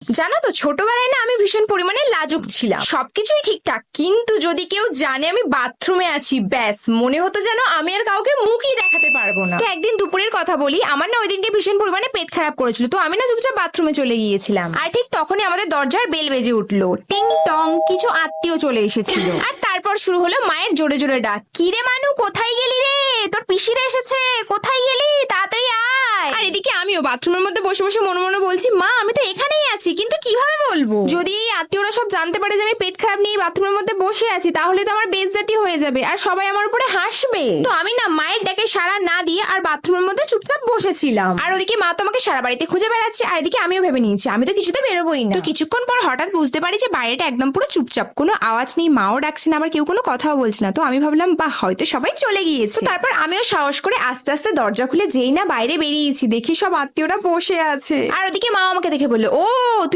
জানো তো, ছোটবেলায় না আমি ভীষণ পরিমাণে লাজুক ছিলাম। সবকিছুই ঠিকঠাক, কিন্তু যদি কেউ জানে আমি বাথরুমে আছি, ব্যাস মনে হতো যেন আমি আর কাউকে মুখই দেখাতে পারবো না। তো একদিন দুপুরের কথা বলি, আমার না ওই দিনকে ভীষণ পরিমাণে পেট খারাপ করেছিল, তো আমি না চুপচাপ বাথরুমে চলে গিয়েছিলাম। আর ঠিক তখনই আমাদের দরজার বেল বেজে উঠলো, টিং টং। কিছু আত্মীয় চলে এসেছিল, আর তারপর শুরু হলো মায়ের জোরে জোরে ডাক, কি রে মানু, কোথায় গেলি রে? তোর পিসিরা এসেছে, কোথায় গেলি, তাড়াতাড়ি আয়। আর এদিকে আমিও বাথরুমের মধ্যে বসে বসে মনে মনে বলছি, মা আমি তো এখানেই আছি, কিন্তু কিভাবে বলবো? যদি এই আত্মীয়রা সব জানতে পারে যে আমি পেট খারাপ নিয়ে বাথরুমের মধ্যে বসে আছি, তাহলে তো আমার বেইজ্জতি হয়ে যাবে আর সবাই আমার উপরে হাসবে। তো আমি না মায়ের ডাকে সাড়া না দিয়ে আর বাথরুমের মধ্যে চুপচাপ বসেছিলাম। আর ওদিকে মা তো আমাকে সারা বাড়িতে খুঁজে বেড়াচ্ছে, আর এদিকে আমিও ভেবে নিয়েছি আমি তো কিছুতে বেরোবোই না। তো কিছুক্ষণ পর হঠাৎ বুঝতে পারি যে বাইরেটা একদম পুরো চুপচাপ, কোনো আওয়াজ নেই, মাও ডাকছে না, আবার কেউ কোনো কথাও বলছে না। তো আমি ভাবলাম বাহ, হয়তো সবাই চলে গিয়েছে। তো তারপর আমিও সাহস করে আস্তে আস্তে দরজা খুলে যেই না বাইরে বেরিয়েছি, দেখি সব আত্মীয়রা বসে আছে। আর ওদিকে মা আমাকে দেখে বললো, ও তুই